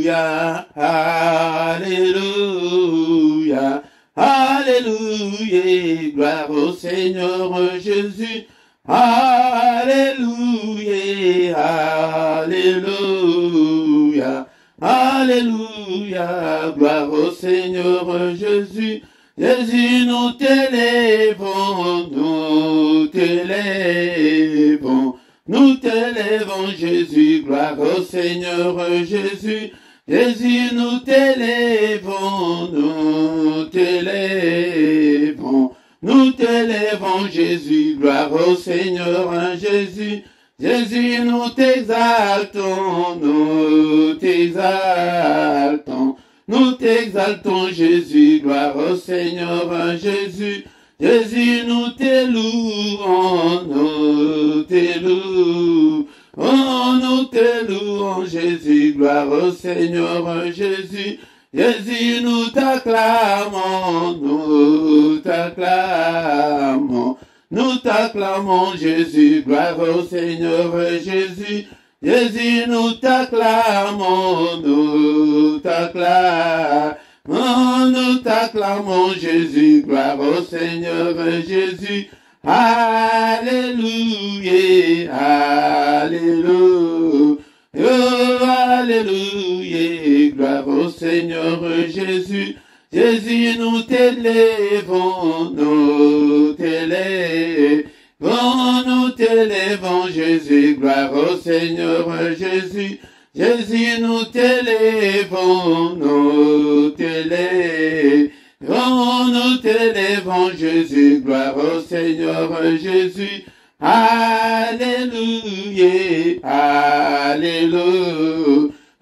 Alléluia, Alléluia, Alléluia, gloire au Seigneur Jésus. Alléluia, Alléluia, Alléluia, gloire au Seigneur Jésus. Jésus, nous t'élèvons, nous t'élèvons, Jésus, gloire au Seigneur Jésus. Jésus, nous t'élèvons, nous t'élèvons, Jésus, gloire au Seigneur Jésus. Jésus, nous t'exaltons, nous t'exaltons, Jésus, gloire au Seigneur Jésus. Jésus, nous t'élouons, nous t'élouons, Jésus, gloire au Seigneur Jésus. Jésus, nous t'acclamons, nous t'acclamons, Jésus, gloire au Seigneur Jésus. Jésus, nous t'acclamons, nous t'acclamons, Jésus, gloire au Seigneur Jésus. Alléluia, Alléluia, oh, Alléluia, gloire au Seigneur Jésus. Jésus, nous t'élèvons, nous t'élèvons, Jésus, gloire au Seigneur Jésus. Jésus, nous t'élèvons, nous t'élèvons, Jésus, gloire au Seigneur Jésus. Alléluia, Alléluia,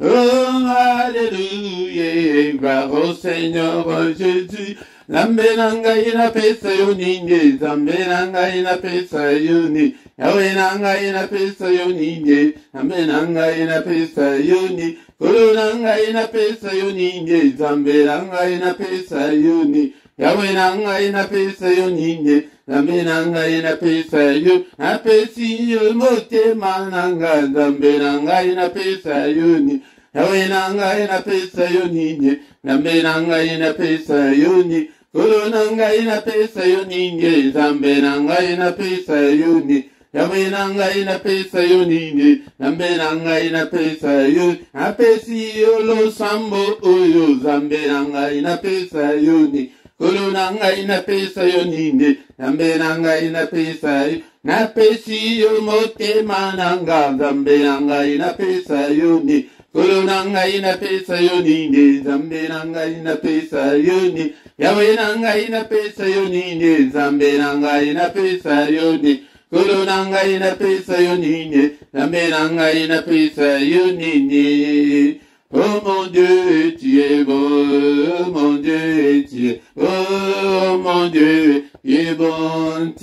oh, Alléluia, gloire au Seigneur Jésus. Lambenanga ina pesa yoninge, zambenanga ina pesa yoni, yawenanga ina pesa yoninge, lambenanga ina pesa yoni, kulunanga ina pesa yoninge, zambenanga ina pesa yoni, yawenanga ina pesa yoninge, lambenanga ina pesa yoni, apesi yo motema nanga, zambenanga ina pesa yoni, yawenanga ina pesa yoninge, lambenanga ina pesa yoni, kulunanga ina pesa yoninge, zambenanga ina pesa yoni, yawenanga ina pesa yoninge, zambenanga ina pesa yoni, apesi yolo sambo oyo, zambenanga ina pesa yoni, kulunanga ina pesa yoninge, zambenanga ina pesa yoni, napesi yo motema nanga, zambenanga ina pesa yoni, kulunanga ina pesa yoninge, zambenanga ina pesa yoni, yawenanga ina pesa yonine, zambenanga ina pesa yoni, kulunanga ina pesa yonine, zambenanga ina pesa yonine. Oh mon Dieu, tu es bon, oh mon Dieu, tu es bon, oh mon Dieu, tu es bon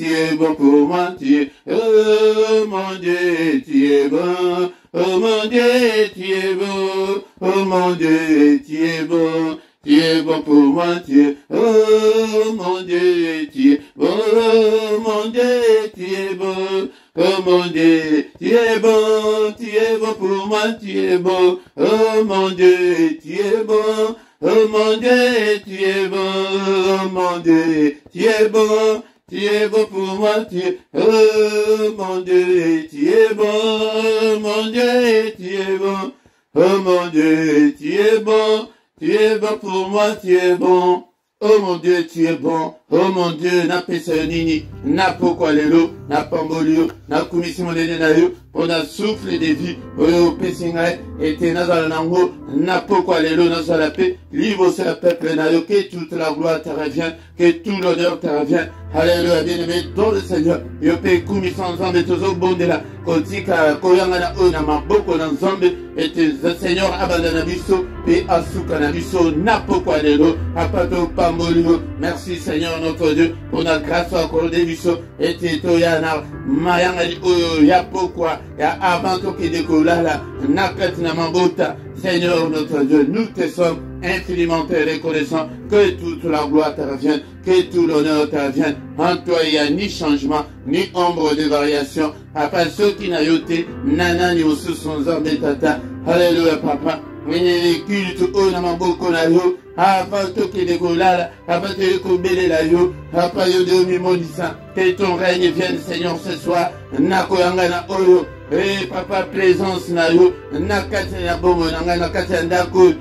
pour moi, tu es, oh mon Dieu, tu es bon, oh mon Dieu, tu es bon, oh mon Dieu, tu es bon. Tu es bon pour moi, tu es, oh mon Dieu, tu es bon, oh mon Dieu, tu es bon, oh mon Dieu, tu es bon pour moi, tu es bon, oh mon Dieu, tu es bon, oh mon Dieu, tu es bon, oh mon Dieu, tu es bon pour moi, tu es, oh mon Dieu, tu es bon, oh mon Dieu, tu es bon, oh mon Dieu, tu es bon. Tu es bon pour moi, tu es bon. Oh mon Dieu, tu es bon. Oh mon Dieu, na pesa nini, na pokwa lelo, na pambolio, na kumisimo lele na yo, on a souffle de vie, oyo pesingai, ete nazala nango, na pokwa lelo, nazala pe, livre c'est le peuple na yo, que toute la gloire te revient, que tout l'honneur te revient. Alléluia, bien-aimé, dans le Seigneur, yo pe kumisan zambe tozo bondela, kotika koyanga na o na maboko na zambe, ete Seigneur abandana biso, pe asuka na biso, na pokwa lelo, apato pambolio. Merci Seigneur notre Dieu, pour la grâce accordée biso, ete toyana, mayanga di oyo, ya pokwa, ya avanto ki dekolala, nakati na mabota. Seigneur notre Dieu, nous te sommes infiniment reconnaissants, que toute la gloire te revienne, que tout l'honneur te revienne. En toi, il n'y a ni changement, ni ombre de variation. Après ceux qui n'ont yoté, nana ni aussi son zambé tata. Alléluia, papa. culte oyo na maboko na yo avant tokende kolala avant toye kobelela yo papa yo de omimonisa que ton règne vienne Seigneur ce soir nakoyanga na oyo papa présence na yo na kati ya bomo na ngai na kati ya ndako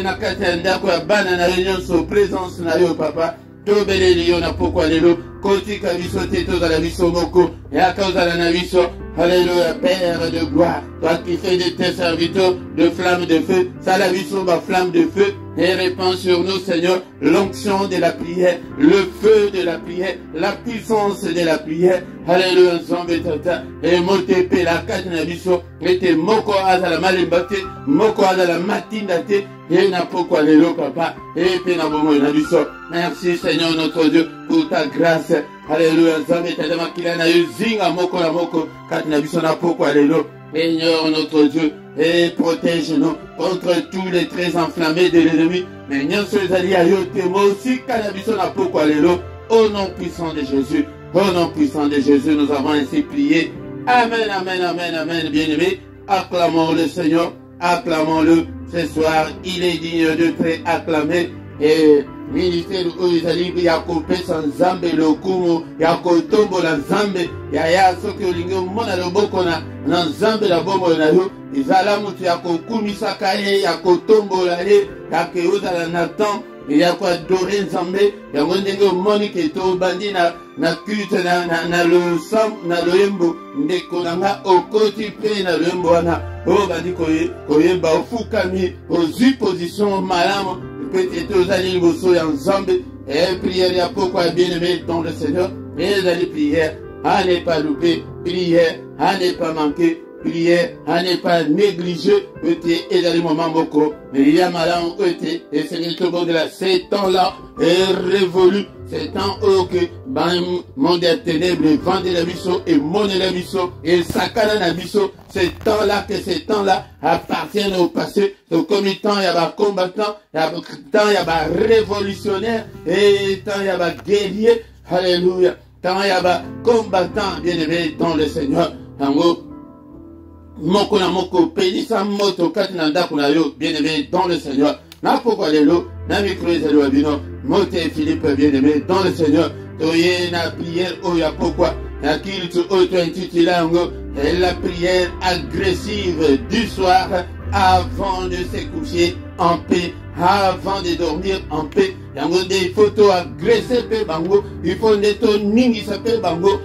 na kati ya ndako ya bana na yo nyonso présence na yo papa tobeleli yo na pokwa lelo kotika biso te tozala biso moko yaka ozala na biso. Alléluia, Père de gloire, toi qui fais de tes serviteurs de flammes de feu, ça la vision ma flamme de feu, et répand sur nous, Seigneur, l'onction de la prière, le feu de la prière, la puissance de la prière. Alléluia, ensemble, tata, et motepe la katna biso, et te moko azala malembate, moko azala matindate, et na pokwa lelo papa, et pe na bomo na biso. Merci Seigneur notre Dieu pour ta grâce. Alléluia, Nzambe tadama kila na yuzinga moko na moko katina biso na pokwa lelo. Seigneur notre Dieu, et protège-nous contre tous les traits enflammés de l'ennemi. Mais nyonso ezali ya yo te mo aussi kana biso na pokwa lelo. Au nom puissant de Jésus, au nom puissant de Jésus, nous avons ainsi prié. Amen, amen, amen, amen, bien-aimés. Acclamons le Seigneur, acclamons-le. Ce soir, il est digne de très acclamer. Et ministère oyo ezali ya kopesa nzambe lokumu ya kotombola nzambe ya soki olingi omona loboko na nzambe na bomoi na yo ezala moto ya kokumisaka ye ya kotombola ye yake ozala na temps ya koadore nzambe yango ndenge omoni ke tobandi na culte na loyembo ndeko na nga okoti mpe na loyembo wana oyo bandi koyemba ofukami ozwi position malamu peut-être aux années ensemble et prière à pourquoi bien-aimé dans le Seigneur et les prières à ne pas louper, prière à ne pas manquer, prière à ne pas négliger peut-être et dans les moments beaucoup mais il y a malin côté et Seigneur tout le monde là ces temps-là est révolu ces temps où que monde des ténèbres vent de la mission et monde de la mission et sakana la mission ces temps-là que ces temps-là appartiennent au passé donc comme le temps il y a des combattants il y a temps il y a des révolutionnaires et temps il y a des guerriers alléluia temps il y a des combattants bien aimés dans le Seigneur tango moko na moko pelisa moto kati na ndako na yo bien aimé dans le Seigneur na pokwa lelo na micro ezali wabino mote Philippe bien aimé dans le Seigneur toye na prière oya pokwa na kitu oyo intitulé yango la prière agressive du soir avant de se coucher en paix avant de dormir en paix yango des photos agressées pe bango il faut neto ningi sape bango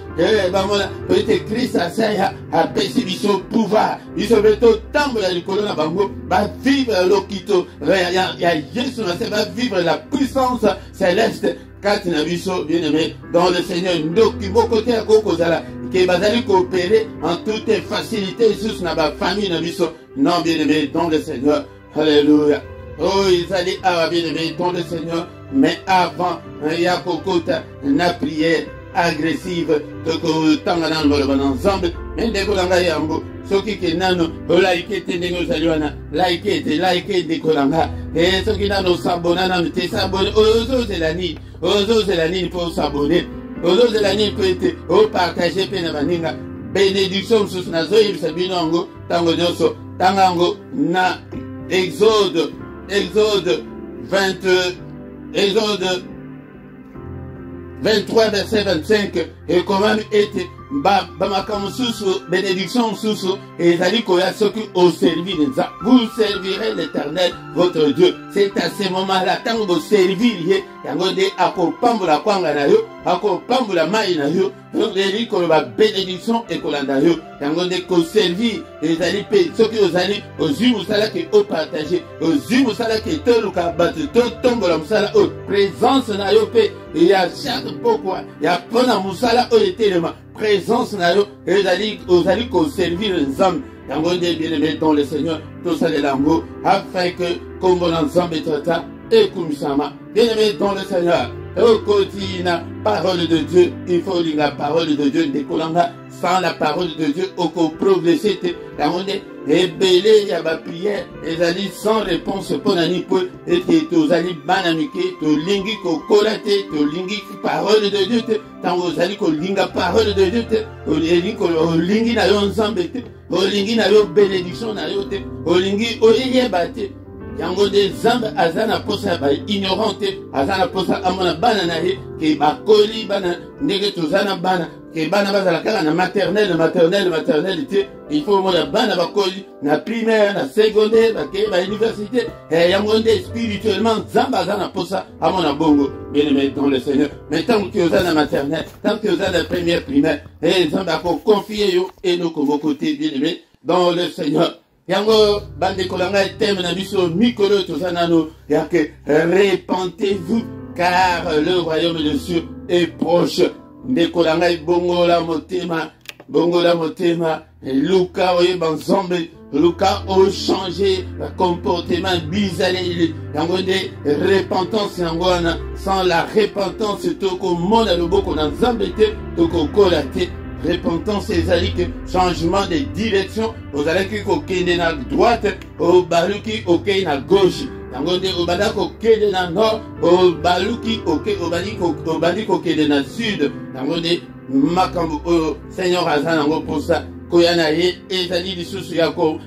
bamona peut-être Christ asaya apesi biso pouvoir biso beto tambola likolo na bango ba vivre lokito ya Yesu na se va vivre la puissance céleste kati na biso bien-aimé dans le Seigneur ndoki bokote ya kokozala ke bazali coopérer en toute facilité sous na ba famille na biso non bien-aimé dans le Seigneur alléluia. Oh, ils allaient à bien-aimé dans le Seigneur, mais avant, il y a kokota, la prière agressive, que tangana le ensemble, mais des kolanga yambo, ce qui nano, laïke te nego saluana, laïke de kolanga, et ce qui nano s'abonnana, te s'abonner, ozo c'est la nuit pour s'abonner, ozo c'est la nuit pour être, au partager penabaninga, bénédiction sous nazo, il s'abinongo, tango nyoso, tangango, na, Exode 23 verset 25 et comment était bénédiction sous et au servir vous servirez l'Éternel votre Dieu. C'est à ce moment-là tant vous servir akopambola kwanga na yo akopambola mai na yo eli koloba bénédiction ekolanda yo yango nde koservir ezali mpe soki ozali ozwi mosala ke opartage ozwi mosala ke toluka bato totombola mosala oyo présence na yo mpe ya chaque pokwa ya mpona mosala oyo etelema présence na yo ozali koservir nzambe yango nde bien-aimé dans le Seigneur tosalela yango afin que kombo na nzambe tata ekumisama bien-aimé dans le Seigneur au quotidien parole de Dieu il faut lire la parole de Dieu décolanga sans la parole de Dieu au progresser yango nde ebele ya ba prière ezali sans réponse mpona ni po ete tozali bana mike tolingi kokola te tolingi parole de Dieu te ntango ozali kolinga parole de Dieu te olingi na yo nzambe te olingi na yo bénédiction na yo te olingi oyeba te yango de zambe azana posa ba ignorante azana posa amona bana na ye ke bakoli bana ndenge tozana bana ke bana bazala kaka na maternelle te il faut mona bana bakoli na primaire na secondaire bake ba université yango nde spirituellement zambe azana posa amona bongo bien aimé dans le Seigneur. Mais tant que vous êtes en maternelle, tant que vous êtes en première primaire, et ils ont confié et nous comme côté bien aimé dans le Seigneur. Yango bande kolanga thème na biso mikolo tozanano yake répentez-vous car le royaume de Dieu est proche. Ndekolanga bongola motema Luka oye banzombe Luka a changé le comportement bizarre yango de repentance yangwana sans la repentance toko mona loboko na nzambete toko kolate. Repentance ezali que changement de direction ozalaki kokende na droite obaluki okei na gauche yango nde obanda kokende na nord obaluki obandi kokende na sud yango nde makambo oyo Seigneur aza nango mposa koya na ye ezali lisusu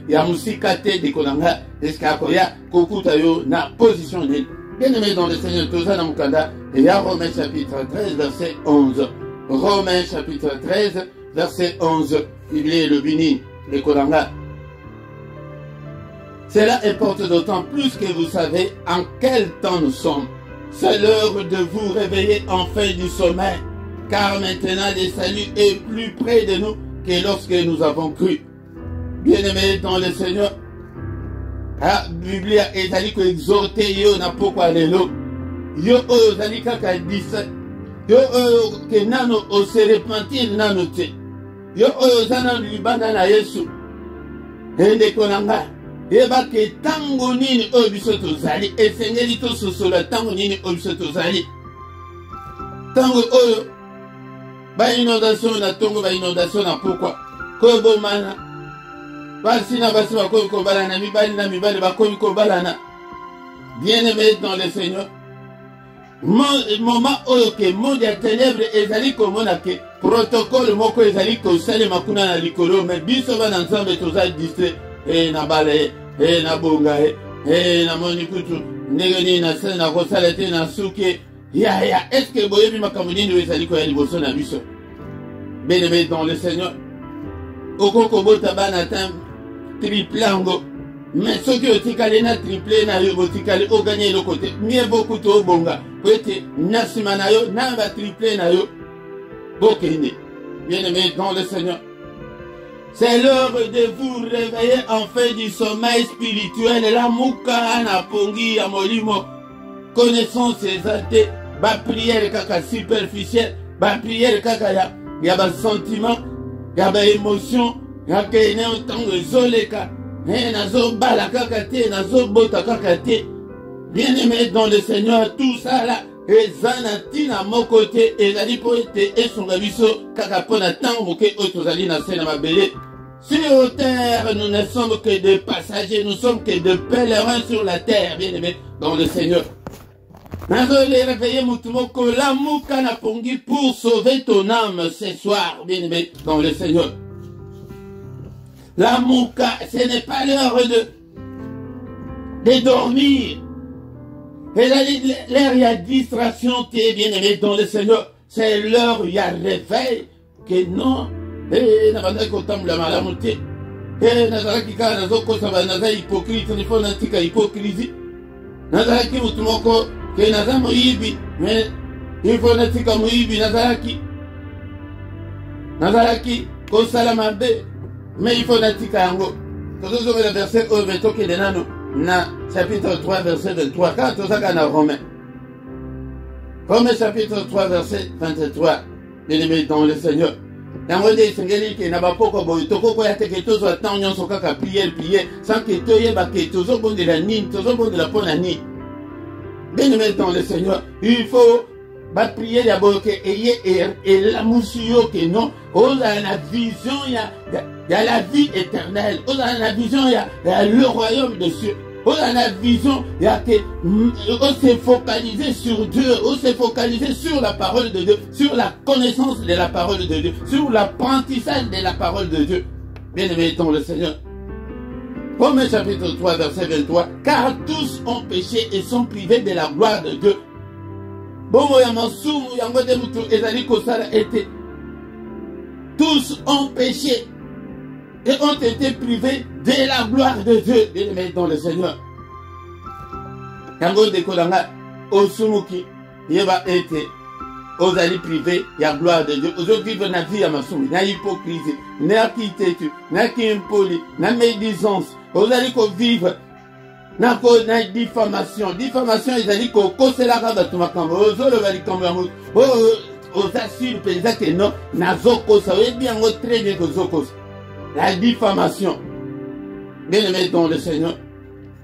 ya mosika te ndeko na nga eske akoya kokuta yo na position nini. Bien aimé dans le Seigneur toza na mokanda ya Romains chapitre 13 verset 11. Romains chapitre 13, verset 11. Il est le béni, les Kodanga. Cela importe d'autant plus que vous savez en quel temps nous sommes. C'est l'heure de vous réveiller enfin du sommeil, car maintenant le salut est plus près de nous que lorsque nous avons cru. Bien-aimés dans le Seigneur, la Bible est allée exhorter yo na pokwa lelo. Yo ozali kaka 17. Yo ke nano o se repentir nano te. Yo zana libanda na Yesu. Ende konanga. Eba ke tango nini o biso tozali esengeli to sosola tango nini o biso tozali. Tango oyo ba inondation na tongo ba inondation na pourquoi ko bomana. Basi na basi ba ko bala na mibali ba ko bala na. Bien-aimés dans le Seigneur. Moment oyo ke monde ya ténèbres ezali komona ke protocole moko ezali kosalema kuna na likolo mais biso bana nzambe toza distrait na bale na bonga na moni kutu ndenge nini na sala na kosala te na suki ya est-ce que boyebi makambo nini ezali koya liboso na biso. Bien-aimé dans le Seigneur okoko bota bana tam triplango mais ce que otikali na triplé na yo otikali o gagner le côté mieux beaucoup to bonga peut-être nasima na yo na ba triplé na yo bokende. Bien-aimé dans le Seigneur, c'est l'heure de vous réveiller enfin du sommeil spirituel. La muka na pongi ya molimo connaissance ezate ba prière kaka superficielle ba prière kaka ya ba sentiment ya ba émotion ya kene ntango ezoleka nazo bala kaka te nazo bota kaka te. Bien-aimé dans le Seigneur, tout ça là ezanatina moko te ezali po ete esonga biso kaka pona tango moke oyo tozali na se na mabele. Sur terre nous ne sommes que des passagers, nous sommes que des pèlerins sur la terre. Bien-aimé dans le Seigneur, nazo le réveiller mutu moko la muka na pongi pour sauver ton âme ce soir. Bien-aimé dans le Seigneur, la muka, ce n'est pas l'heure de dormir. Et l'heure, il y a distraction, t'es bien-aimé dans le Seigneur. C'est l'heure, il y a réveil. Que non. Et n'a pas qu'on la malamouté. Et n'a pas qui n'a pas n'a hypocrite, il faut n'antika hypocrisie. N'a pas qui vous moko, que n'a pas moïbi. Mais il faut n'antika moïbi, n'a pas qui. N'a pas qui, qu'on salamambe. Mais il faut n'antika ango. Quand vous avez le verset, au veto qui est de nano. Na chapitre 3 verset 23 quand tout ça dans Romains chapitre 3 verset 23 bien-aimé dans le Seigneur yango nde esengeli ke na bapoko boye tokokoya te ke tozwa ntango nyonso kaka priere sans ke toyeba ke tozobondela nini tozobondela mpo na nini. Bien-aimé dans le Seigneur, il faut bapriere ya boye ke eye elamusi yo ke non ozala na vision ya la vie éternelle, ozala na vision ya le royaume de Dieu. On a la vision, il y a que on s'est focalisé sur Dieu, on s'est focalisé sur la parole de Dieu, sur la connaissance de la parole de Dieu, sur l'apprentissage de la parole de Dieu. Bien-aimé dans le Seigneur, Romains chapitre 3, verset 23. Car tous ont péché et sont privés de la gloire de Dieu. Bongo ya masumu yango de mutu ezali kosala ete. Tous ont péché et ont été privés de la gloire de Dieu. Bien-aimés dans le Seigneur. Yango de kolanga osumuki yeba ete ozali privé ya gloire de Dieu. Aujourd'hui vivre na vie ya masumu, na hypocrisie, na kitetu, na kimpoli, na médisance. Ozali ko vivre na diffamation. Diffamation ezali ko kosela ka batu makambo. Ozolo bali kambo yango. Osasile penza que non nazokosa. Oyebi yango très bien kozokosa. La diffamation. Bien-aimés dans le Seigneur.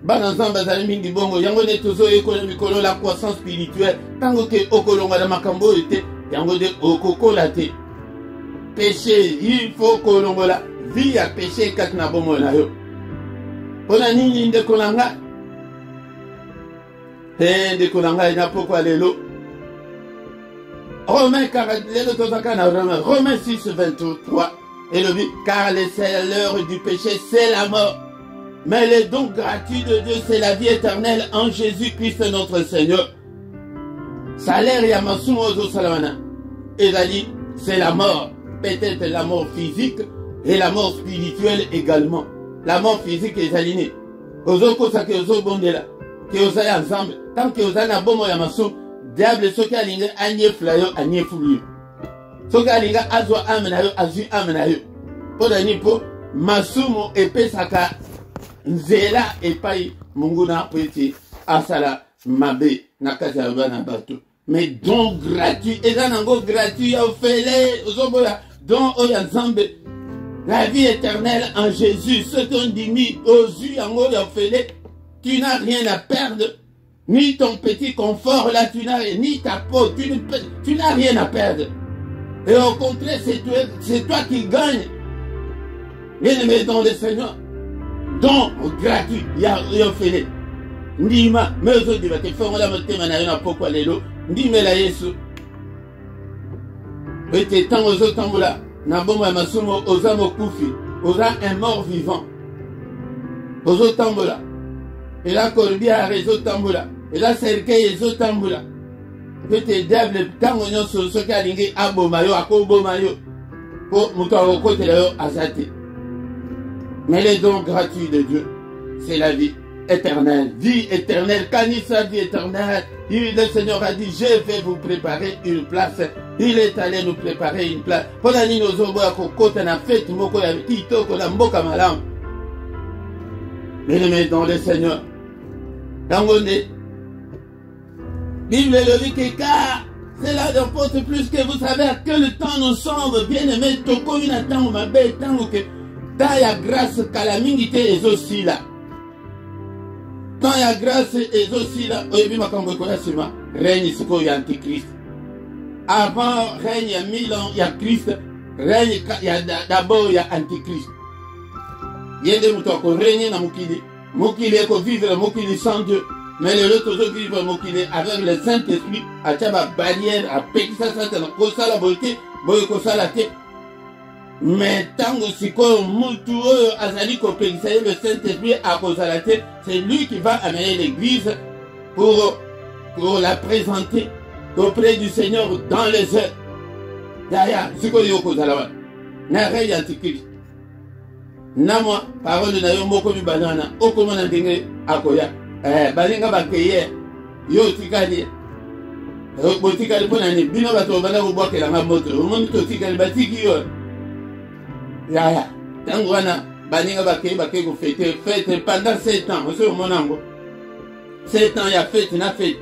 Banazamba bazali mingi bongo yango ne tozo ekola mikolo la croissance spirituelle tango ke okolonga na makambo ete yango de okokola te. Péché, il faut kolongola vie ya péché kat na bomo na yo. Pona nini nde kolanga? Nde kolanga ina pokwa lelo. Romains 6, 23 et le but car le salaire du péché c'est la mort. Mais le don gratuit de Dieu, c'est la vie éternelle en Jésus-Christ notre Seigneur. Salaire yamasumo ozo salamana. Ezali, c'est la mort. Peut-être la mort physique et la mort spirituelle également. La mort physique est alignée. Ozo kosa ke ozo bondela. Ke oza ensemble. Tant que oza na bomo yamasu, diable soki alinga anye flayo anye fulu. Soki alinga azwa amenayo azu amenayo. Poda nipo masumo epesaka nzela epai munguna pweti asala mabe nakata bana bato. Mais don gratuit eza nango gratuit ya ofele ozoboya don oya nzambe la vie éternelle en Jésus. Ce qu'on dit ni aux yeux yango ya ofele, tu n'as rien à perdre, ni ton petit confort là, tu n'as ni ta peau, tu n'as rien à perdre. Et au contraire, c'est toi qui gagne. Bien-aimé dans le Seigneur. Don gratuit ya ofele. Ndima mezo diba te fongo la motema na yo na pokwa lelo. Ndimela Yesu. Ete tango ozo tambola na bomo ya masumo oza mokufi. Oza un mort vivant. Ozo tambola. Et la corbia rezo tambola. Et la cercueil ezo tambola. Ete diable tango nyonso soki alingi aboma yo akoboma yo. Po muto akokotela yo azate. Mais les dons gratuits de Dieu, c'est la vie éternelle. Vie éternelle. Quand il s'agit vie éternelle, le Seigneur a dit, je vais vous préparer une place. Il est allé nous préparer une place. Pendant que nous avons côté na fête, moko ya kitoko na mboka malam. Mais dans le Seigneur. Tangonde. Bible le dit que car cela n'importe plus que vous savez à quel temps nous sommes bien aimés. Toko une attend ma belle tango que tant ya grâce kalamingite ezosi là. Tant ya grâce ezosi là. Oyebi makambo kola sima règne siko ya antichrist. Avant règne ya 1000 ans ya Christ, règne ya d'abord ya antichrist. Yende mutoko règne na mukili. Mukili eko vivre mukili sans Dieu. Mais le autre toujours vivre mukili avec le Saint-Esprit à taba barrière à pekisa sata na kosala bote boye kosala te. Mais tango siko mutu oyo azali kopekisa le Saint-Esprit à kozala te, c'est lui qui va amener l'église pour la présenter auprès du Seigneur dans les heures. Yaya, siko yo kozala wa. Na règne antichrist. Na moi, parole na yo moko mi banana, okoma na ndenge akoya. Balinga bakeye yo tikali. Botikali pona ni bino bato bana bobokela nga moto. Omonto to tikali batiki yo. Yaya, tango wana balinga bakeye ko fête pendant 7 ans. Oso monango. 7 ans ya fête na fête.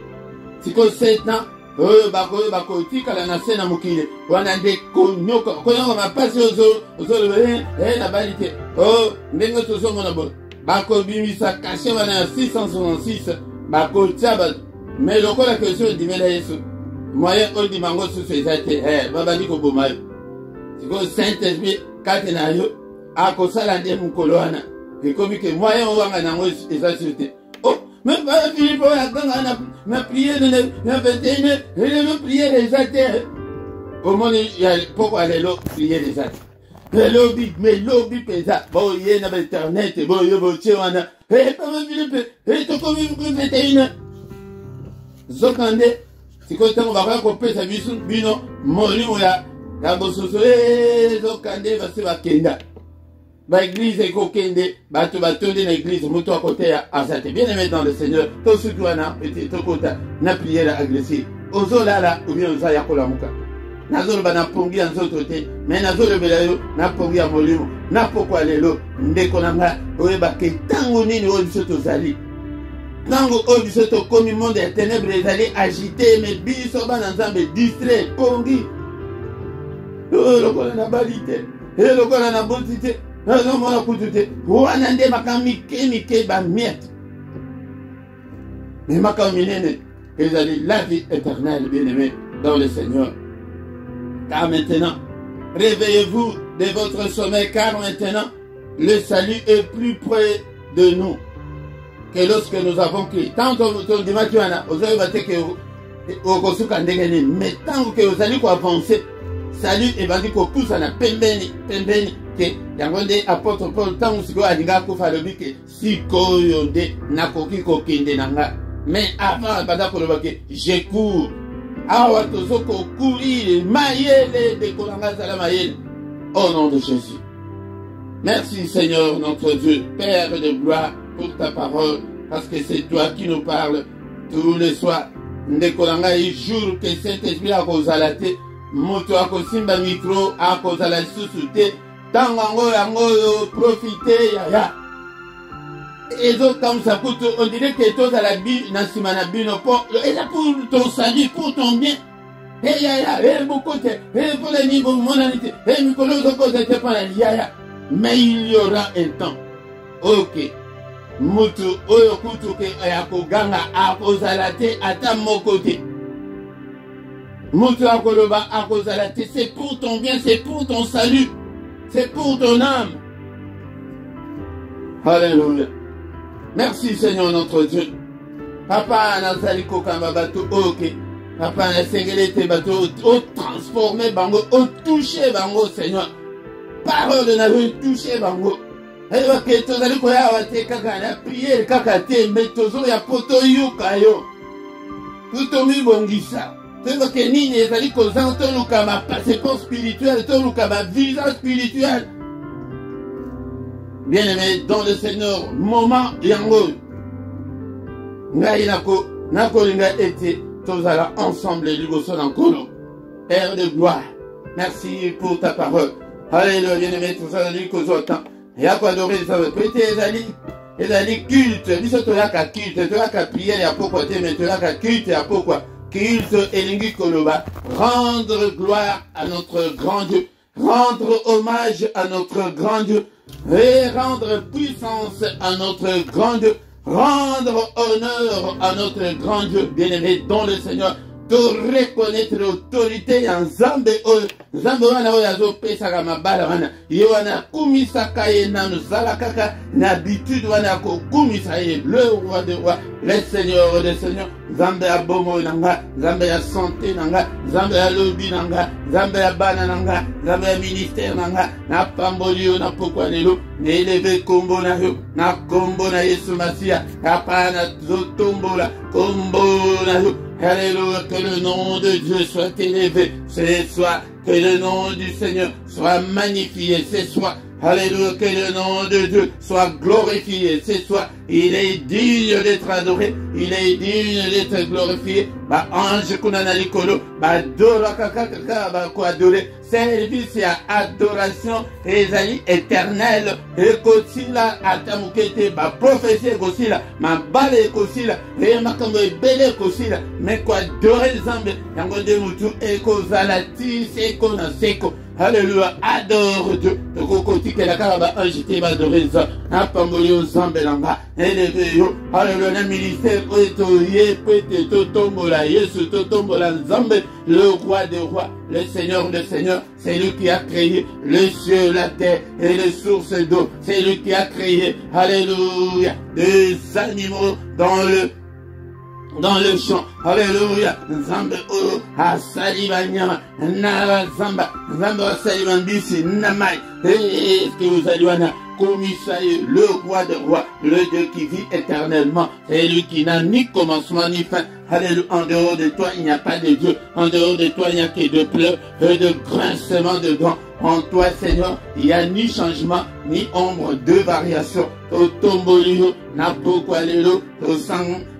Siko 7 ans bako tikala na sena mukile wana nde konyoka konyoka mapasi ozo na balite ndenge tozo mona bo bako bimisa caché wana ya 666 bako taba mais lokola question dimela Yesu moyen odi mango susu ezate babali ko bomayo siko Saint-Esprit kate na yo akosala nde mukolo wana ekomi ke moyen wanga nango ezate mais pas Philippe na prière na 21 et le prière des athées. Au monde il y a pourquoi les lots prier des athées. Lobby, mais lobby pesa. Bon, il y a internet, bon, il y a voiture, on a. Eh, pas mal, eh, tu comme une 21. Zokande, c'est quoi ça, on va raconter sa vie, bino, moli, ou ya, la bososo, eh, Zokande, va se va kenda. Ba église, eko kende, ba tu ba tourner l'église, moto à côté, à ça, t'es bien aimé dans le Seigneur, tout ce que on a, petit, tout côté, n'a prié la agressif. Ozo là, ou bien oza yakola muka. Nazolo ba na pongi ya nzoto te, mais nazolo belayo na pongi ya molimo. Na pokwa lelo ndeko nanga oyeba ke tango nini oyo biso tozali. Tango oyo biso tokomi monde ya ténèbres ezali agité, mais biso bana nzambe distrait pongi. Lokola na bali te, lokola na boti te, nazomona kutu te. Wana nde makambo mike ba miette. Mais makambo minene ezali la vie éternelle, bien-aimé dans le Seigneur. Car maintenant, réveillez-vous de votre sommeil, car maintenant, le salut est plus près de nous que lorsque nous avons crié. Tant que vous dites, mais tant que vous allez avancer, salut et va dire qu'on pousse à la pembeni, que yangonde apôtre Paul, tant que vous allez faire que si koyonde nakoki kokinde nanga. Mais avant, je cours. Awa tozoko courir mayele de kolanga sala mayele au nom de Jésus. Merci Seigneur notre Dieu, Père de gloire, pour ta parole, parce que c'est toi qui nous parles tous les soirs. Ndekolanga y jour que Saint-Esprit a kozalate, moto a kosimba micro a kozala susute, tangango yango profiter yaya. Et donc, comme ça coûte, on dirait que toi, à la bille, Nassima Nabino, et là pour ton salut, pour ton bien. Et ya, beaucoup de, et pour les niveaux monalité, et Nicolas, de pas la yaya. Mais il y aura un temps. Ok. Mutu, oyo kutu ke ayako ganga, akozalate, ata mon côté. Mutu akoloba, akozalate, c'est pour ton bien, c'est pour ton salut, c'est pour ton âme. Alléluia. Merci Seigneur notre Dieu. Papa nazali kokamba bato ok. Papa na sengele te bato o transformer bango, o toucher bango Seigneur. Parole na yo toucher bango. Et va que tozali koya wate kaka na prière kaka te metozo ya poto yuka yo. Tout mi bongisa. C'est va que nini ezali kozanto luka ma passeport spirituel, to luka ma visa spirituel. Bien-aimé dans le Seigneur, moment yango. Ngai nako linga ete tozala ensemble liboso nankolo. Père de gloire, merci pour ta parole. Alléluia, bien-aimé, tozala likozota. Yako adoré ça peut-être ezali culte, biso toyaka culte, toyaka prière ya pourquoi te mais toyaka culte ya pourquoi culte elingi koloba, rendre gloire à notre grand Dieu, rendre hommage à notre grand Dieu. Et rendre puissance à notre grand Dieu, rendre honneur à notre grand Dieu, bien-aimé dans le Seigneur, de reconnaître l'autorité en Zambe, Zambe wana oyazo pesa kama bala wana, yewana kumisa kaye na nuzala kaka, n'habitude wana ko kumisa ye, le roi de roi, le Seigneur des seigneurs, Zambe ya bomo nanga, Zambe ya santé nanga, Zambe ya lobby nanga, Zambe ya bana nanga, Zambe ya ministère nanga, na pamboli yo na pokwa nelo, na eleve kombo na yo, na kombo na Yesu Masia, kapana zotombola, kombo na yo. Alléluia, que le nom de Dieu soit élevé ce soir, que le nom du Seigneur soit magnifié ce soir. Alléluia, que le nom de Dieu soit glorifié ce soir. Il est digne d'être adoré, il est digne d'être glorifié. Ba ange kunana likolo, ba dora kaka ba ko adorer. Service à adoration ezali éternel. Et kosila atamukete ba prophétie kosila, ma bale kosila, et makambo ebele kosila. Mais ko adorer Nzambe, yango de mutu ekozala ti seko na seko. Alléluia, adore Dieu. Le cocoti que la caraba agité va adorer ça. Un pambolio zambelanga. Élevé yo. Alléluia, le ministère oetoye pete totombola. Yesu totombola Zambe. Le roi des rois, le Seigneur des seigneurs. C'est lui qui a créé le ciel, la terre et les sources d'eau. C'est lui qui a créé, alléluia, des animaux dans le dans le champ, alléluia, Zamba Asalibanya, Nava Zamba, Zamba Salibandisi, Namai, est-ce que vous allez voir, commissaire, le roi de rois, le Dieu qui vit éternellement, c'est lui qui n'a ni commencement ni fin. Alléluia, en dehors de toi, il n'y a pas de Dieu, en dehors de toi, il n'y a que de pleurs et de grincements de dents. En toi, Seigneur, il n'y a ni changement, ni ombre de variation. Au tombolio, na pokwalelo,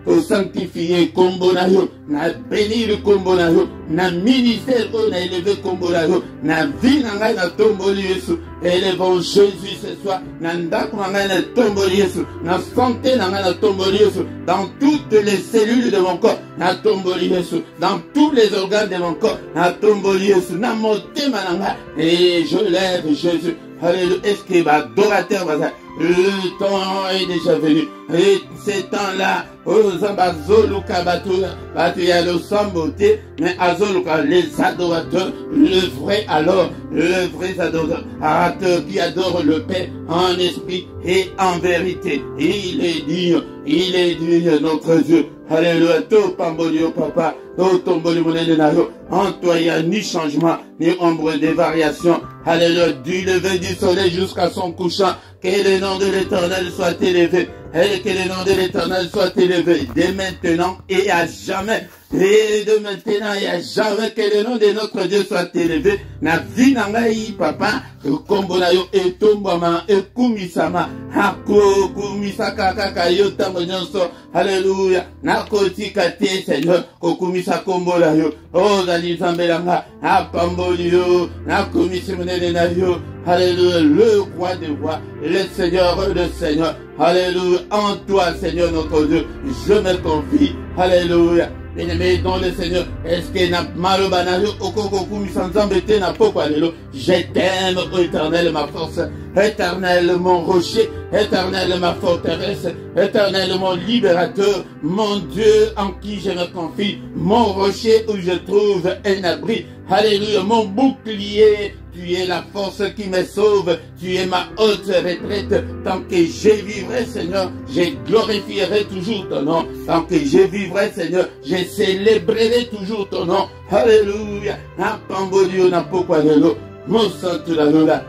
au sanctifié kombonayo, na béni le kombonayo, na ministère na élevé kombonayo, na vie na tombolio, élevons Jésus ce soir, na ndako na tombolio, na santé na tombolio, dans toutes les cellules de mon corps, na tombolio, dans tous les organes de mon corps, na tombolio, na motema nanga, et je lève Jésus. Alléluia, est-ce que l'adorateur va dire, le temps est déjà venu. Et ces temps-là, aux Zambazoluka Batuya le samboté, mais Azoluka, les adorateurs, le vrai alors, le vrai adorateur qui adore le Père en esprit et en vérité. Il est digne, notre Dieu. Alléluia, to pambolio papa, to tombolio monenayo, en toi il n'y a ni changement, ni ombre de variation. Alléluia, du lever du soleil jusqu'à son couchant, que le nom de l'Éternel soit élevé, et que le nom de l'Éternel soit élevé, dès maintenant et à jamais. Et de maintenant et à jamais, que le nom de notre Dieu soit élevé. Na vie nangai papa, kombonayo et tombama et kumisama, hako kumisaka kakayo tambonyoso. Alléluia, na kotika te Seigneur, kokumisa kombolayo. Oh zali zambelanga, na pambolio, na kumisimone na yo. Alléluia, le roi des rois, le Seigneur de Seigneur. Alléluia, en toi Seigneur notre Dieu, je me confie. Alléluia. Bien-aimé dans le Seigneur, est-ce que n'a malo banayo okokoku misanzambete na poko alelo? Je t'aime, ô Éternel, ma force, Éternel, mon rocher, Éternel, ma forteresse, Éternel, mon libérateur, mon Dieu en qui je me confie, mon rocher où je trouve un abri. Alléluia, mon bouclier. Tu es la force qui me sauve, tu es ma haute retraite. Tant que je vivrai, Seigneur, je glorifierai toujours ton nom. Tant que je vivrai, Seigneur, je célébrerai toujours ton nom. Alléluia. Mon santo la lola.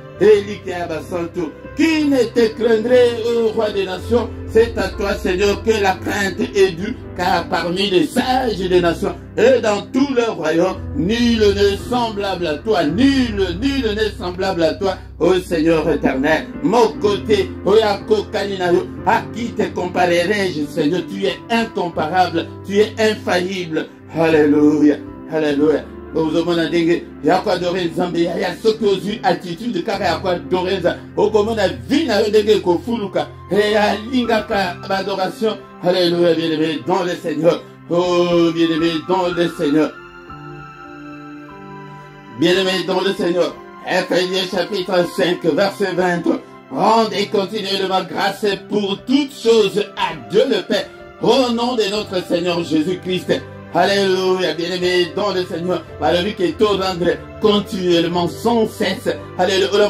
Qui ne te craindrait, ô roi des nations? C'est à toi, Seigneur, que la crainte est due, car parmi les sages des nations et dans tout leur royaume, nul n'est semblable à toi, nul n'est semblable à toi, ô Seigneur éternel. Mon côté, Oyako Kaninayo, à qui te comparerai-je, Seigneur? Tu es incomparable, tu es infaillible. Alléluia, alléluia. Vous avez il y a quoi adorer Zambé, il y a ce que vous attitude de carré à quoi adorer ça. Au comment la vie n'a rien de kofuluka. Et à l'ingaka adoration. Alléluia, bien-aimé dans le Seigneur. Oh, bien-aimé dans le Seigneur. Bien-aimé dans le Seigneur. Éphésiens chapitre 5, verset 20. Rendez continuellement grâce pour toutes choses à Dieu le Père. Au nom de notre Seigneur Jésus-Christ. Alléluia, bien-aimé dans le Seigneur, par lui qui est au rendre continuellement, sans cesse. Alléluia,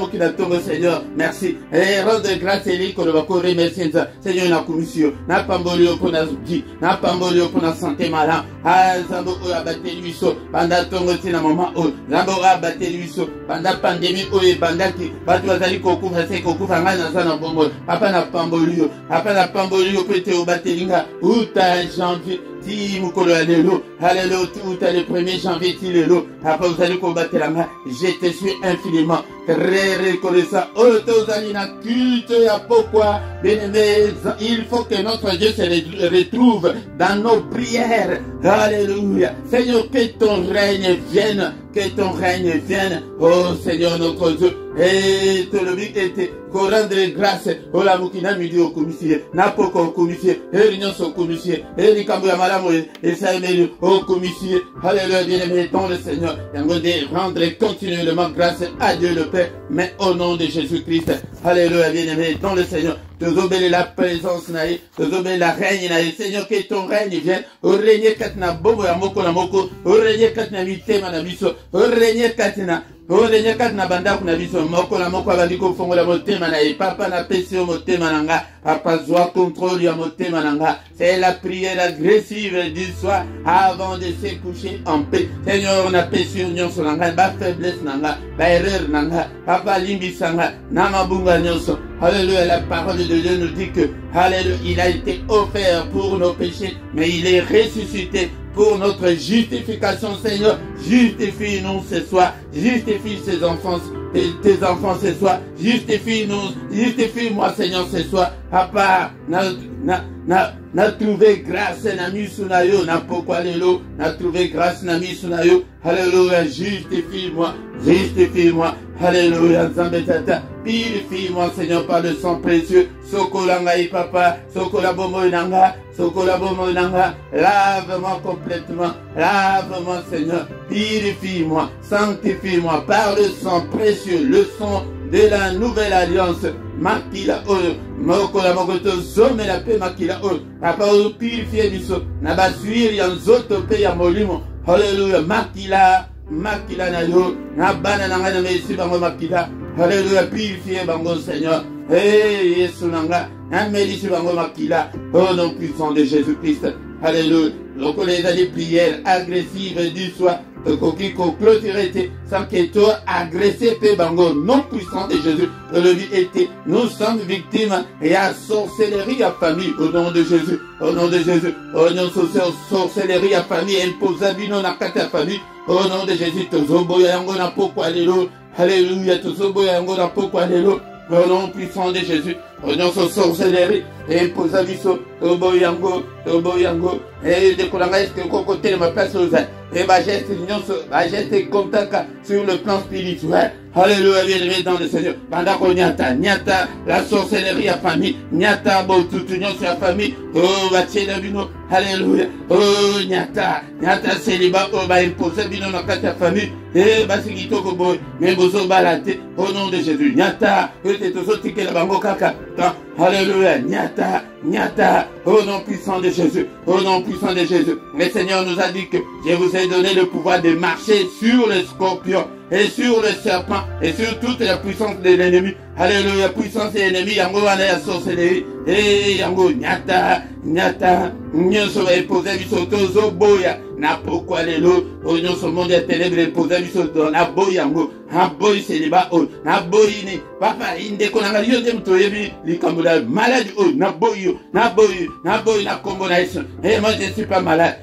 Seigneur, merci. Et rendre grâce à lui qu'on va remercier Seigneur, na commission, na pambolio pour la zouti, na pambolio pour la santé malade. Ah, Zambo a battu lui so, pendant ton na moment où, Zambo a battu lui so, pendant pandémie où et pendant qui, battu azali koku, c'est koku, fanga na sana bombo, papa na pambolio peut te battre linga, ou ta janvier. Si vous connaissez l'eau, alléluia, tout le 1er janvier, après vous allez combattre la main, je te suis infiniment très reconnaissant. Oh, Tozalina, culte, il y a pourquoi, bien-aimé, il faut que notre Dieu se retrouve dans nos prières. Alléluia. Seigneur, que ton règne vienne, que ton règne vienne. Oh, Seigneur, notre Dieu. Et tout le but était qu'on rende grâce au la moukina midi au commissaire, n'a pas au commissaire, et l'union au commissaire, et les cambouis à madame, et ça est au commissaire. Alléluia, bien-aimé dans le Seigneur. Et on de rendre continuellement grâce à Dieu le Père, mais au nom de Jésus-Christ. Alléluia, bien-aimé dans le Seigneur. Te obéis la présence naïe, te obéis la règne naïe. Seigneur, que ton règne vienne. Au règne katna bobo ya moko na moko, au règne katna mitema na biso, au règne katna Oh Seigneur, quand na banda kuna biso moko na moko abandi ko fongola motema na ye papa na pesi o motema nanga papa zwa contrôle ya motema nanga. C'est la prière agressive du soir avant de se coucher en paix. Seigneur, on a pesi union sur nanga ba faiblesse nanga ba erreur nanga papa limbi sanga na mabunga nyonso. Alléluia, la parole de Dieu nous dit que alléluia, il a été offert pour nos péchés mais il est ressuscité pour notre justification. Seigneur, justifie-nous ce soir, justifie ces enfants, tes enfants ce soir, justifie-nous, justifie-moi Seigneur ce soir. Papa, na trouvé grâce na misunayo, na pourquoi lelo, na trouvé grâce na misunayo. Alléluia, justifie-moi, justifie-moi. Alléluia, Zambetata, purifie-moi Seigneur par le sang précieux. Sokolangai papa, Sokolabo Nanga, Sokolabo Nanga, lave-moi complètement, lave-moi Seigneur, purifie-moi, sanctifie-moi par le sang précieux, le sang de la nouvelle alliance. Makila oyo, mokola mokoto zome la paix makila oyo. Papa oyo purifier biso, na basuiri ya nzoto pe ya molimo. Alléluia, makila na yo, na bana na ngana mesi bango makila. Alléluia, purifier bango Seigneur. Hey, Yesu nanga, na melisi bango makila. Au nom puissant de Jésus-Christ. Alléluia. Donc les années prières agressives du soir. Koki ko clôturer sans que toi agressé pe bango non puissant de Jésus. Le vie était, nous sommes victimes et à sorcellerie à famille au nom de Jésus, au nom de Jésus, au nom de sorcellerie à famille imposa bino na kata famille au nom de Jésus. Tozobo yango na poko alelo, alléluia, tozobo yango na poko alelo. Au nom puissant de Jésus, au nom de sorcellerie, et imposa biso, tobo yango, et de kolanga est-ce que côté ma place aux et ma geste contact sur le plan spirituel. Alléluia, bien-aimé dans le Seigneur. Pendant qu'on nyata, la sorcellerie à famille, nyata, bon, toute union sur la famille, oh, va bino, alléluia, oh, nyata, célibat, oh, va imposer bino dans la famille, eh, bah, c'est qui toko boy, mais bozo balate, au nom de Jésus, nyata, peut-être aussi ticket la bango kaka, alléluia, nyata, au nom puissant de Jésus, au nom puissant de Jésus. Le Seigneur nous a dit que je vous ai donné le pouvoir de marcher sur les scorpions et sur le serpent et sur toute la puissance de l'ennemi. Alléluia, puissance de l'ennemi, yango wana ya sorcellerie, et yango nyata, nyonso va imposer biso tozo boya, na pourquoi lelo, nyonso monde ya ténèbres imposer biso to, na boya yango, na boy célibat o, na boy ni, papa inde konanga yo dem to yebi, likambo la malade o, na boy, na kombo na iso, et moi je suis pas malade,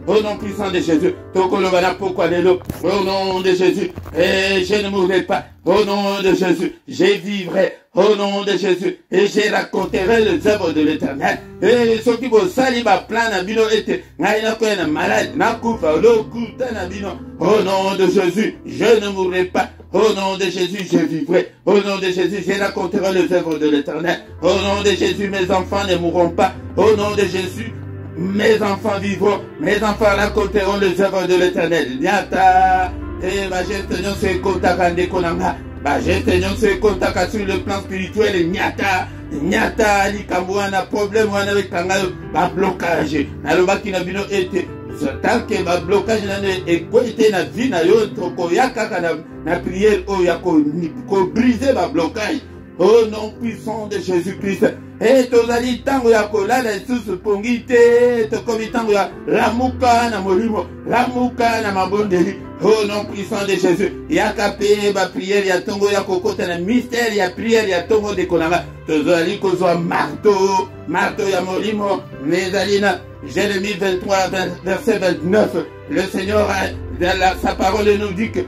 au nom puissant de Jésus, toko lo na pourquoi lelo, au nom de Jésus, et je ne mourrai pas, au nom de Jésus, je vivrai. Au nom de Jésus, et je raconterai les œuvres de l'Éternel. Et ceux qui vont salir ma plan na bino ete, na ko na malade, na kufa lo kuta na bino. Au nom de Jésus, je ne mourrai pas. Au nom de Jésus, je vivrai. Au nom de Jésus, je raconterai les œuvres de l'Éternel. Au nom de Jésus, mes enfants ne mourront pas. Au nom de Jésus, mes enfants vivront. Mes enfants raconteront les œuvres de l'Éternel. Nyata, et ma gestion se kontakande konanga. Bah, j'ai tenu ce contact sur le plan spirituel, nyata, likambo wana problème wana avec kangayo, bah, blocage. Na loba ki na bino ete, tant que bah, blocage na ekwete na vie na yo, toko yaka na prière, oh, yako briser bah, blocage. Au nom puissant de Jésus-Christ. Et tozali tango ya kolala lisusu pongi te, tokomi tango ya lamuka na molimo, lamuka na mabondeli. Au nom puissant de Jésus, yakape ba prière ya tongo ya kokota na mystère ya prière ya tongo de konanga. Tozali kozwa marteau ya molimo, mezalina. Jérémie 23 verset 29. Le Seigneur sa parole nous dit que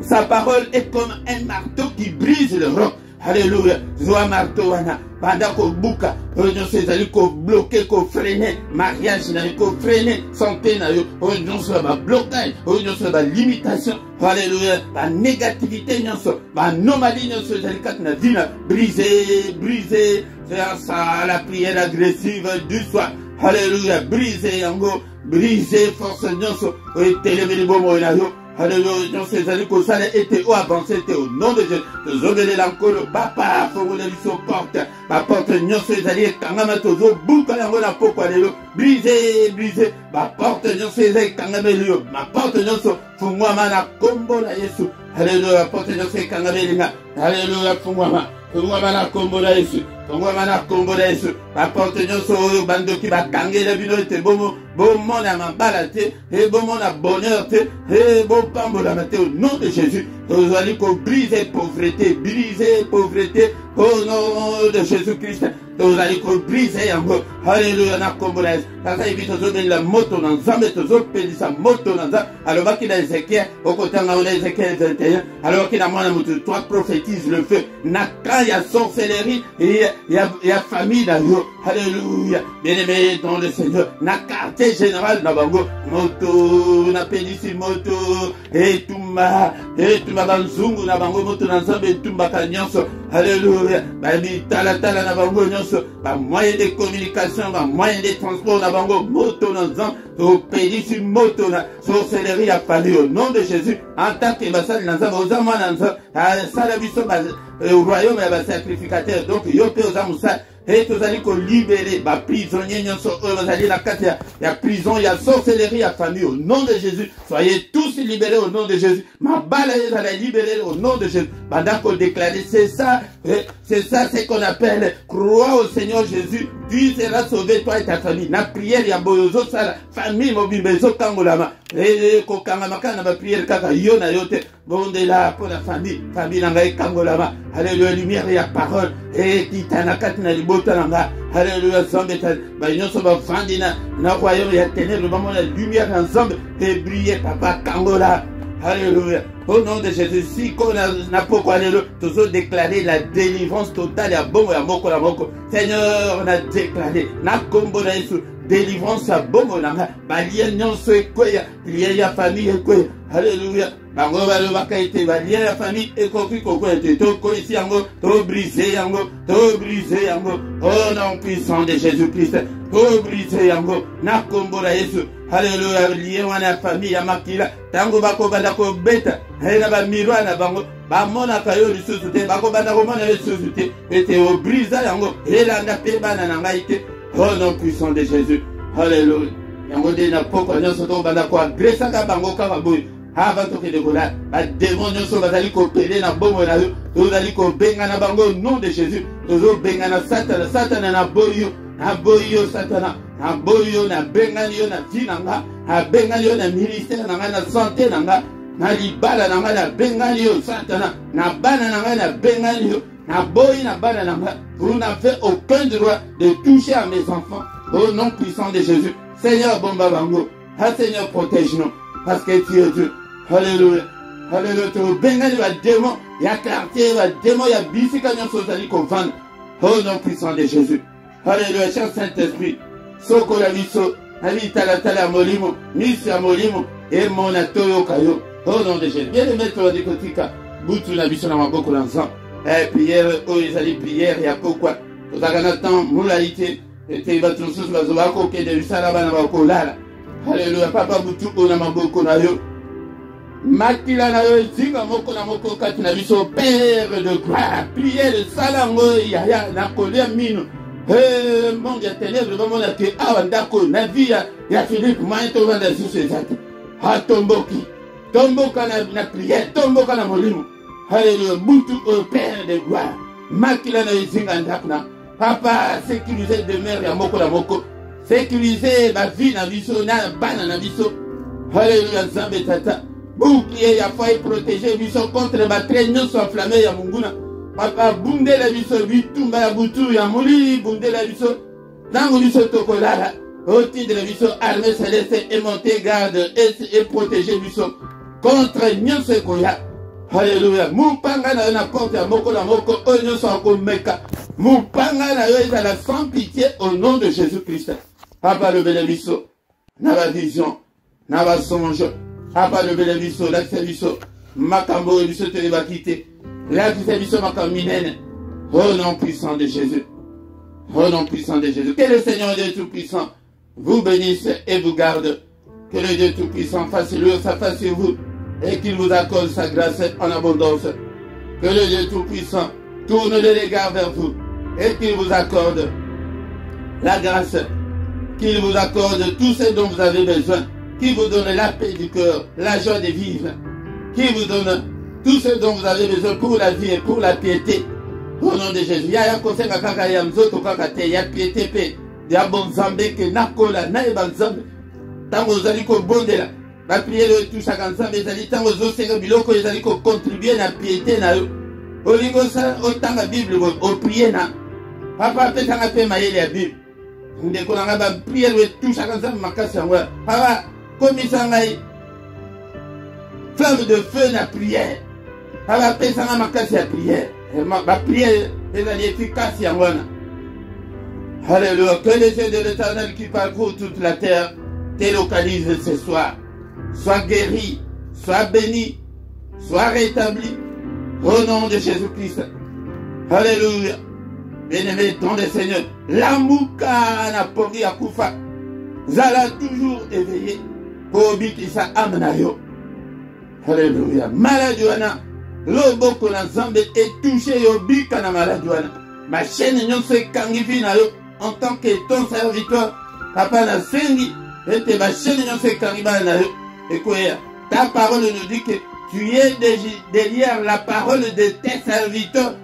sa parole est comme un marteau qui brise le roc. Alléluia. Zoa marteau wana. Pendant qu'on bouka, on s'est ko bloquer, ko freiner, mariage na ko freiner, santé na yo, on se va blocage, on se va limitation. Alléluia. La négativité nyonso, la anomalie nyonso jalikat na vie na briser. C'est ça la prière agressive du soir. Alléluia. Briser yango, briser force nyonso, et télévéli bomo na yo. Alléluia, ces années que ça était au avancé, au nom de Jésus. Tozobele l'encolo, papa, fongole biso porte. Ma porte, nyon ces années, kangama tozo, bouka yango na poko alelo. Brisé, brisé. Ma porte, nyon ces années, kangama lio. Ma porte, nyon so, fungwama na kombo na Yesu. Alléluia, porte, nyon ces kangama linga. Alléluia, fungwama. Fungwama na kombo na Yesu. Fungwama na kombo na Yesu. Ma porte, nyon so, bando ki ba kangela bino te bomo. Bon monde à m'emballater, et bon monde à bonheur, et bon pambola au nom de Jésus. Vous allez briser pauvreté, au nom de Jésus-Christ. Vous allez briser en gros. Alléluia, na kombola. Ça évite la moto dans Zambé, sa moto dans Zambé. Alors qu'il a Ézéchiel, au côté de Ézéchiel 21, alors qu'il a moins de toi prophétise le feu. Quand il y a sorcellerie, il y a famille d'ailleurs. Alléluia. Bien-aimé dans le Seigneur. Na carte général na bango moto na pelisi moto etumba banzungu na bango moto na Nzambe etumba nyonso. Alléluia. Babi tala na bango nyonso, ba moyen de communication, ba moyen de transport na bango moto na Nzambe to pelisi moto na sorcellerie a fallu au nom de Jésus. En tant que basal na Nzambe ozama na Nzambe sala biso au royaume ya ba sacrificateur, donc yo pe ozamusa. Et vous allez libérer les prisonniers, vous allez la carte, il y a prison, il y a sorcellerie, il y a famille, au nom de Jésus. Soyez tous libérés au nom de Jésus. Ma balle, elle est libérée au nom de Jésus. Pendant qu'on déclare, c'est ça ce qu'on appelle croire au Seigneur Jésus. Tu seras sauvé, toi et ta famille. La prière, il y a boyozo, ça, la famille, mobile, bezo, kangolama. Et kokangamaka, na prière, kaka, yona, yote. Bon, de là, pour la famille, nangaï, kangolama. Alléluia, lumière, il y a parole. Et titanaka, na libota, nanga. Alléluia, zambeta. Bah, yon so ba fandina. Na royaume, il y a ténèbres, vraiment, la lumière, ensemble. Et briller, papa, kangola. Alléluia. Au nom de Jésus, si qu'on n'a pas quoi aller, toujours déclaré la délivrance totale à bon et à moko la moko. Seigneur, on a déclaré, na kombo na Yesu, délivrance à bon et à moko. Balien nyon so ekweya, lié ya famille ekweya. Alléluia. Bango balo bakaite, lié ya famille ekokwi kokweya. Toko ici yango, to brisé yango, au nom puissant de Jésus-Christ. To brisé yango, na kombo na Yesu. Alléluia, lié wana famille ya makila. Tango bako banda ko beta. Hena ba mirwa na bango. Ba mona kayo lisusu te. Bako banda ko mona lisusu te. Ete o brisa yango. Elanda pe bana na ngai te. Au nom puissant de Jésus. Alléluia. Yango de na poko nyonso to banda ko agresa ka bango ka baboy. Avant to ke de kola. Ba démon nyonso bazali ko pele na bomo na yo. Tozali ko benga na bango au nom de Jésus. Tozo benga na Satan na boyo. Na boyo Satana. Na boyo na bengani yo na tinanga. Na bengani yo na ministère nanga na santé nanga. Na libala nanga na bengani yo Satana. Na bana nanga na bengani yo. Na boyi na bana nanga. Vous n'avez aucun droit de toucher à mes enfants. Au nom puissant de Jésus. Seigneur bomba bango. Ah Seigneur protège-nous. Parce que tu es Dieu. Alléluia. Alléluia. Tu bengani va démon. Ya quartier va démon. Ya bisika nyonso zali ko vendre. Au nom puissant de Jésus. Alléluia. Cher Saint-Esprit. Soko la biso. Abi tala molimo. Misi ya molimo. Et mon atoyo kayo. Au nom de Jésus. Bien aimé toi de kotika. Butu na biso na maboko na nzambe. Prière, ezali prière ya kokwa. Tozaka na temps molalite. Ete bato mosusu bazoba kokende misala bana bakolala. Alléluia. Papa butu na maboko na yo. Makila na yo ezinga moko na moko kati na biso. Père de gloire. Prière salango ya na kolia mino. Monde ya ténèbres vraiment na ke awa ndako na vie ya Philippe Maito vanda sous ezati. Ha tomboki. Tomboka na prière, tomboka na molimo. Alléluia. Butu au Père de gloire. Makila na izinga ndakna. Papa, sécuriser demeure ya moko na moko. Sécuriser ma vie na biso na bana na biso. Alléluia. Nzambe tata. Bouclier ya foyer protéger biso contre ma traîneau enflammé ya munguna. Papa, bunde la biso bitumba ya butu ya muli, bunde la biso. Tango biso tokolala. Au titre de biso armée céleste et monter garde et protéger biso contre nyonso koya. Alléluia. Mupanga na yo na porte ya moko na moko onyo soko meka. Mupanga na yo ezala sans pitié au nom de Jésus-Christ. Papa le bénébiso, na la vision, na la songe. Papa le bénébiso, l'accès biso, makambo biso te va quitter. L'accès biso makaminene. Au nom puissant de Jésus. Au nom puissant de Jésus. Que le Seigneur Dieu Tout-Puissant vous bénisse et vous garde. Que le Dieu Tout-Puissant fasse lui sa face sur vous et qu'il vous accorde sa grâce en abondance. Que le Dieu Tout-Puissant tourne le regard vers vous et qu'il vous accorde la grâce, qu'il vous accorde tout ce dont vous avez besoin, qu'il vous donne la paix du cœur, la joie de vivre, qu'il vous donne tout ce dont vous avez besoin pour la vie et pour la piété. Au nom de Jésus. Ya conseil kaka ya mzoto kaka te ya piété pe ya bon zambe que nakola na eba zambe. Tango zali ko bondela. La prière tout chacun zambe zali tango zo sega biloko zali ko contribuer na piété na yo. Olingo sa otanga Bible o prier na. Papa pe tanga pe mayele ya Bible. Ndeko na ba prière tout chacun zambe makasi ngwa. Papa komisa ngai flamme de feu na prière. Papa pe tanga makasi ya prière. Ma prière est efficace. Alléluia. Que les yeux de l'Éternel qui parcourent toute la terre te localisent ce soir. Sois guéri, sois béni, sois rétabli. Au nom de Jésus-Christ. Alléluia. Bien-aimé dans le Seigneur. L'amouka na pori akufa. Zala toujours éveillé. Pour bikisa amnayo. Alléluia. Maladuana. Loboko na Zambé est touché au bika na maladuana. Ma chaîne nyon se kangifi na yo en tant que ton serviteur. Papa na sengi et ma chaîne nyon se kangiba na yo. Et quoi, ta parole nous dit que tu es derrière la parole de tes serviteurs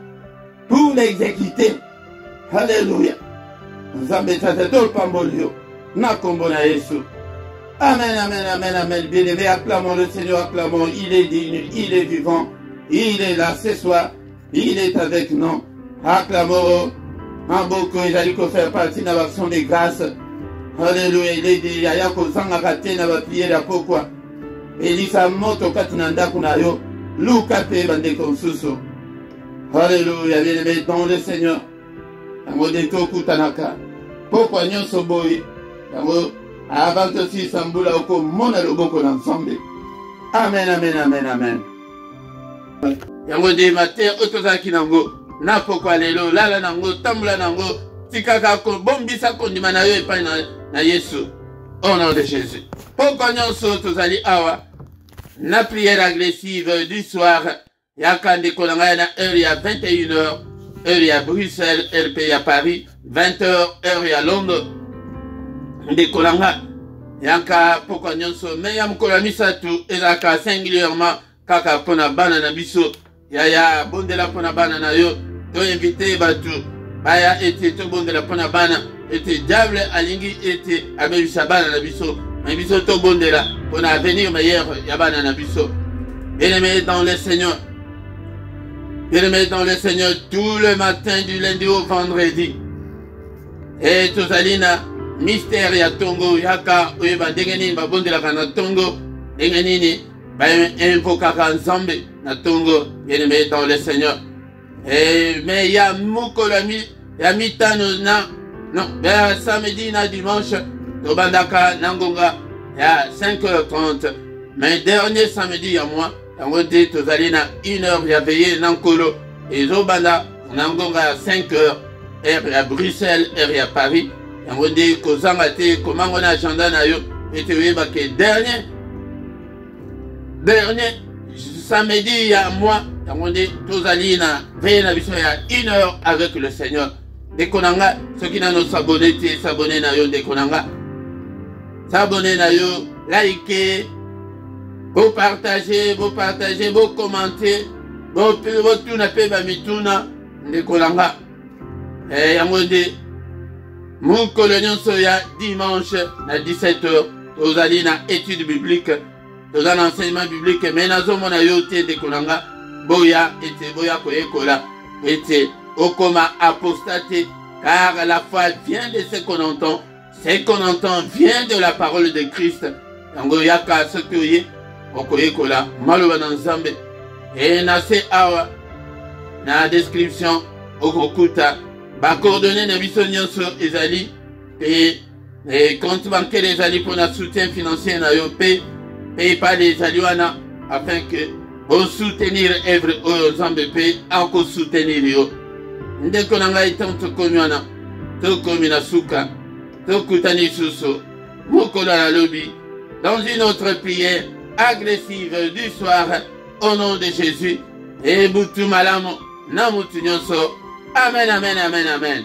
pour l'exécuter. Alléluia. Zambé tateto pambolio. Na kombo na Yesu. Amen, amen, amen, amen. Bien-aimé, acclamons le Seigneur, acclamons. Il est digne, il est vivant. Il est là ce soir, il est avec nous. Acclamons en beaucoup, il a dit qu'on fait partie de l'action de grâce. Alléluia, il est dit, il y a qu'on s'en a raté dans la prière de pourquoi. Il dit, sa moto katinanda kunayo, lukape bande konsuso. Alléluia, bien-aimé dans le Seigneur. Amodeto kutanaka. Pourquoi nous sommes beaux? Avant aussi, Sambula oko mona loboko l'ensemble. Amen, amen, amen, amen. Yango de matin otozaki nango na pokwa lelo lala nango tambula nango tikaka ko bombisa kondima na yo epai na Yesu au nom de Jésus. Pourquoi nyonso tozali awa na prière agressive du soir yaka ndeko na ngai na heure ya 21h heure ya Bruxelles RP ya Paris 20h heure ya Londres ndeko na ngai yaka pourquoi nyonso me ya mokolo misatu ezaka singulièrement kaka pona bana na biso ya bondela pona bana na yo to invité batu baya ete to bondela pona bana ete diable alingi ete abebisa bana na biso mais biso to bondela pona avenir meilleur ya bana na biso. Bien-aimé dans le Seigneur, bien-aimé dans le Seigneur, tout le matin du lundi au vendredi et tozalina mystère ya tongo yaka oyeba ndenge nini babondelaka na tongo ndenge nini invokaka Nzambe na tongo. Bien-aimé dans le Seigneur. Mais il y a mukolo ya mitano na non, ben samedi na dimanche tobandaka nangonga ya 5h30. Mais dernier samedi ya moi yango te tozali na 1h ya veillé nankolo ezobanda nangonga ya 5h heure ya Bruxelles heure ya Paris yango te kozanga te komango na agenda na yo ete oyeba ke dernier samedi ya moi yango nde tozali na veille na biso ya 1h avec le Seigneur. Ndeko nanga soki nano s'abonner te s'abonner na yo ndeko nanga s'abonner na yo like vous partagez vous commenter vous tuna pe ba mituna ndeko nanga yango nde mukolo nyonso ya dimanche na 17h tozali na étude biblique tozali na enseignement biblique mais nazomona yo te ndeko nanga boya ete boya koyekola ete okoma apostate car la foi vient de ce qu'on entend vient de la parole de Christ. Yango yaka soki oye okoyekola maloba na Nzambe e na se awa na description okokuta ba coordonnées na biso nyonso ezali et compte bancaire ezali pour na soutien financier na yo pe PayPal ezali wana afin que au soutenir œuvre aux Nzambe pe encore soutenir yo ndeko na ngai tanto komi wana to komi na suka to kutani suso mokolo na lobi dans une autre prière agressive du soir, au nom de Jésus. Et Boutou Malamu, Namutu Nyonso. Amen, amen, amen, amen.